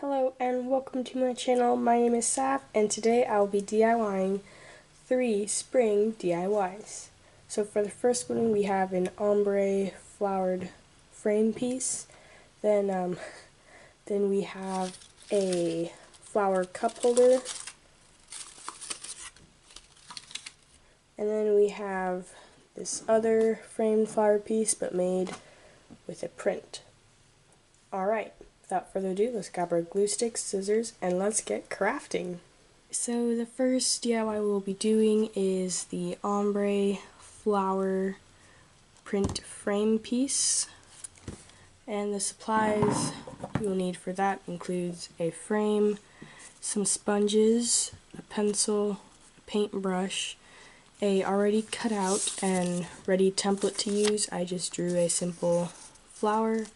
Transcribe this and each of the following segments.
Hello and welcome to my channel. My name is Saf and today I will be DIYing 3 spring DIYs. So for the first one we have an ombre flowered frame piece. Then we have a flower cup holder. And then we have this other framed flower piece but made with a print. Alright. Without further ado, let's grab our glue sticks, scissors, and let's get crafting. So the first DIY we'll be doing is the ombre flower print frame piece. And the supplies you'll need for that includes a frame, some sponges, a pencil, a paintbrush, a already cut out and ready template to use. I just drew a simple flower.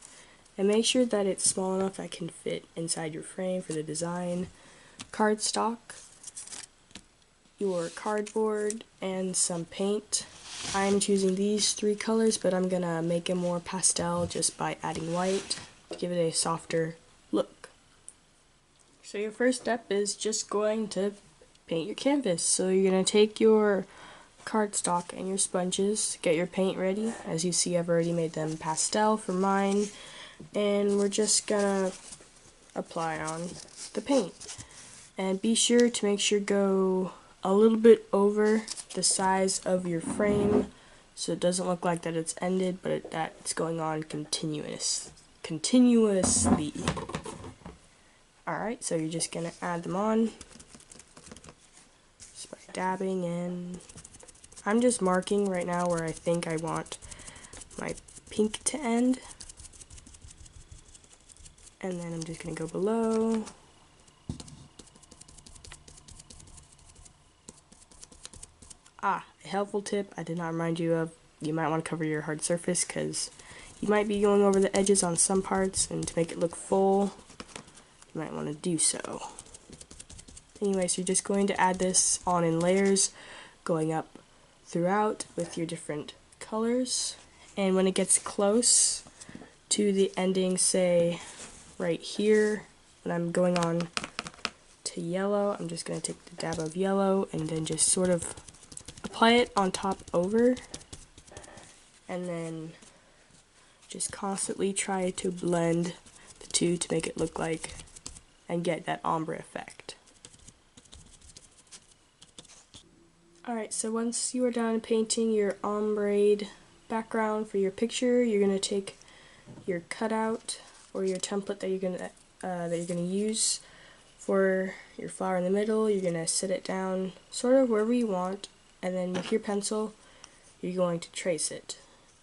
And make sure that it's small enough that can fit inside your frame for the design. Cardstock, your cardboard, and some paint. I'm choosing these 3 colors, but I'm gonna make it more pastel just by adding white to give it a softer look. So your first step is just going to paint your canvas. So you're gonna take your cardstock and your sponges, get your paint ready. As you see, I've already made them pastel for mine. And we're just gonna apply on the paint. And be sure to make sure go a little bit over the size of your frame so it doesn't look like that it's ended, but that it's going on continuously. Alright, so you're just gonna add them on just by dabbing in. I'm just marking right now where I think I want my pink to end. And then I'm just going to go below. A helpful tip I did not remind you of, you might want to cover your hard surface because you might be going over the edges on some parts, and to make it look full, you might want to do so. Anyway, so you're just going to add this on in layers, going up throughout with your different colors. And when it gets close to the ending, say right here, when I'm going on to yellow, I'm just going to take the dab of yellow and then just sort of apply it on top over, and then just constantly try to blend the two to make it look like and get that ombre effect. Alright, so once you are done painting your ombre background for your picture, you're going to take your cutout or your template that you're gonna use for your flower in the middle. You're gonna set it down sort of wherever you want, and then with your pencil you're going to trace it.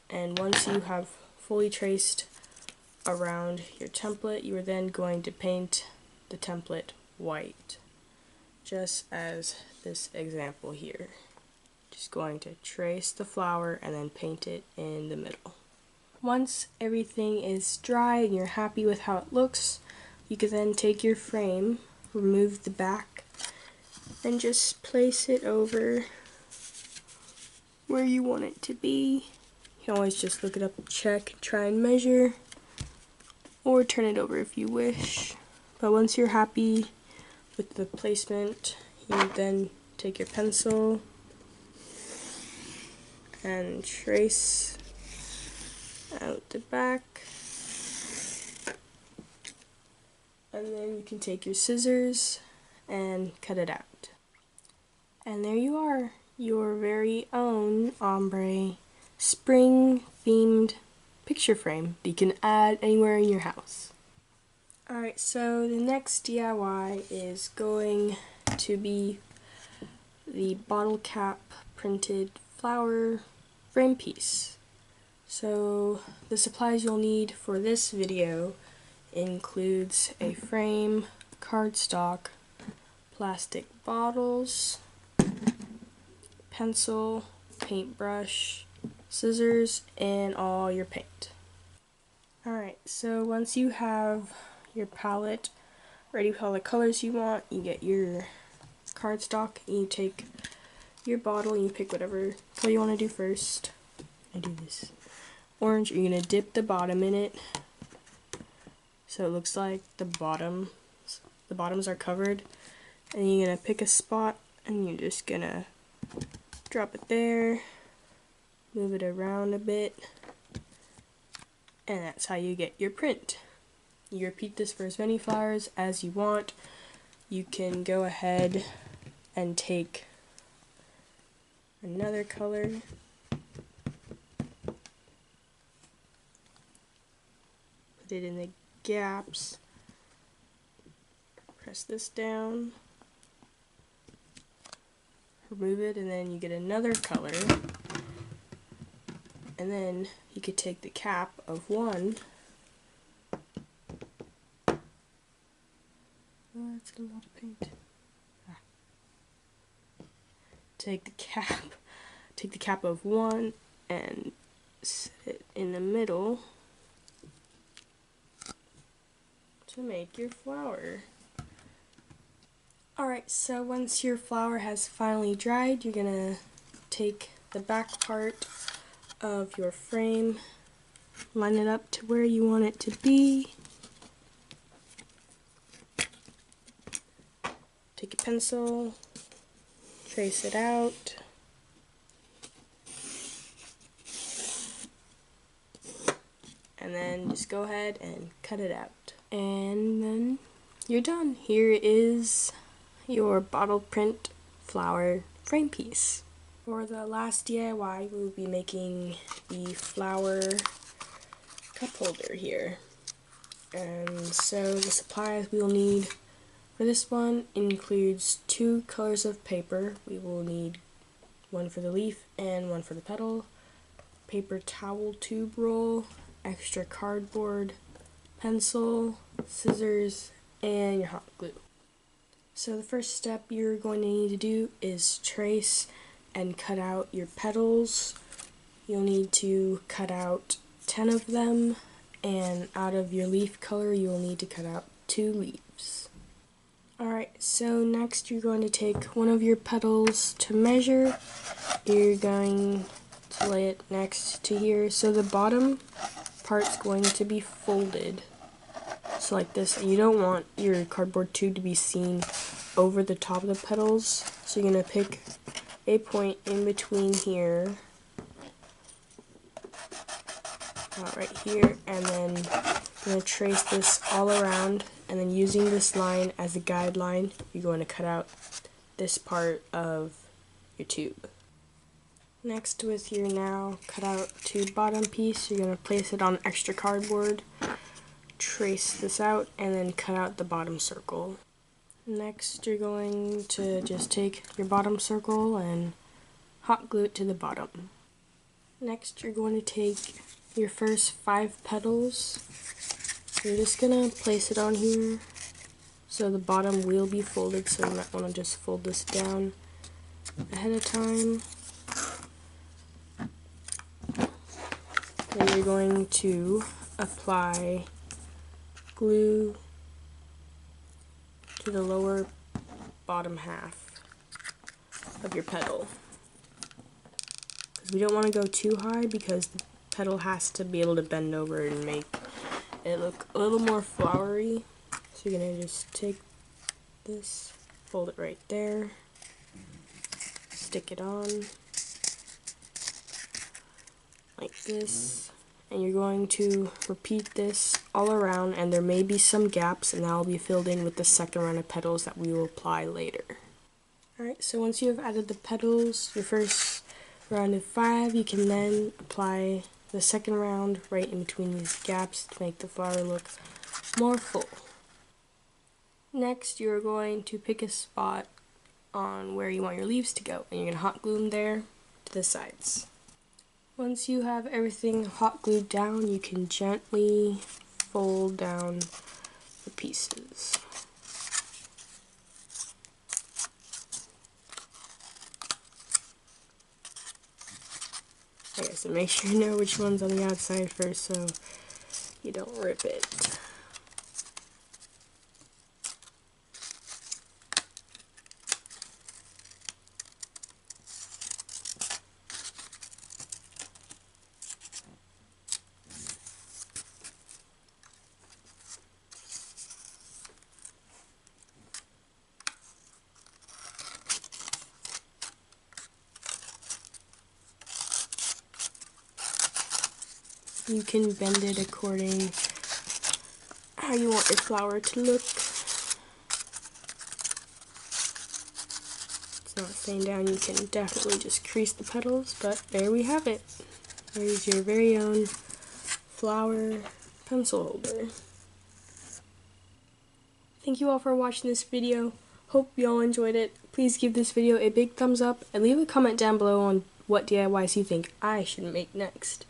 And once you have fully traced around your template, you are then going to paint the template white, just as this example here. Just going to trace the flower and then paint it in the middle. Once everything is dry and you're happy with how it looks, you can then take your frame, remove the back, and just place it over where you want it to be. You can always just look it up, check, try and measure, or turn it over if you wish. But once you're happy with the placement, you then take your pencil and trace out the back, and then you can take your scissors and cut it out. And there you are, your very own ombre spring themed picture frame that you can add anywhere in your house. Alright, so the next DIY is going to be the bottle cap printed flower frame piece. So the supplies you'll need for this video includes a frame, cardstock, plastic bottles, pencil, paintbrush, scissors, and all your paint. Alright, so once you have your palette ready with all the colors you want, you get your cardstock and you take your bottle and you pick whatever color you want to do first. I do this orange. You're going to dip the bottom in it so it looks like the bottom the bottoms are covered. And you're gonna pick a spot and you're just gonna drop it there, move it around a bit, and that's how you get your print. You repeat this for as many flowers as you want. You can go ahead and take another color, put it in the gaps, press this down, remove it, and then you get another color. And then you could take the cap of one. Oh, that's a lot of paint. Take the cap of one and set it in the middle to make your flower. Alright, so once your flower has finally dried, you're gonna take the back part of your frame, line it up to where you want it to be. Take a pencil, trace it out. And then just go ahead and cut it out. And then you're done. Here is your bottle print flower frame piece. For the last DIY, we'll be making the flower cup holder here. And so the supplies we'll need for this one includes 2 colors of paper. We will need one for the leaf and one for the petal, paper towel tube roll, extra cardboard, pencil, scissors, and your hot glue. So the first step you're going to need to do is trace and cut out your petals. You'll need to cut out 10 of them, and out of your leaf color you'll need to cut out 2 leaves. Alright, so next you're going to take one of your petals to measure. You're going to lay it next to here. So the bottom part's going to be folded, so like this, and you don't want your cardboard tube to be seen over the top of the petals. So you're going to pick a point in between here, right here, and then I'm going to trace this all around, and then using this line as a guideline, you're going to cut out this part of your tube. Next, with your now cut out tube bottom piece, you're going to place it on extra cardboard, trace this out, and then cut out the bottom circle. Next, you're going to just take your bottom circle and hot glue it to the bottom. Next, you're going to take your first 5 petals. You're just going to place it on here, so the bottom will be folded, so you might want to just fold this down ahead of time. Then you're going to apply glue to the lower bottom half of your petal. Because we don't want to go too high, because the petal has to be able to bend over and make it look a little more flowery. So you're going to just take this, fold it right there, stick it on like this, and you're going to repeat this all around, and there may be some gaps, and that will be filled in with the second round of petals that we will apply later. Alright, so once you have added the petals, your first round of 5, you can then apply the second round right in between these gaps to make the flower look more full. Next, you're going to pick a spot on where you want your leaves to go, and you're going to hot glue them there to the sides. Once you have everything hot glued down, you can gently fold down the pieces. Okay, so make sure you know which one's on the outside first so you don't rip it. You can bend it according how you want your flower to look. It's not staying down, you can definitely just crease the petals, but there we have it. There's your very own flower pencil holder. Thank you all for watching this video. Hope you all enjoyed it. Please give this video a big thumbs up and leave a comment down below on what DIYs you think I should make next.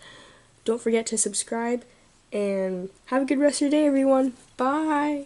Don't forget to subscribe and have a good rest of your day, everyone. Bye!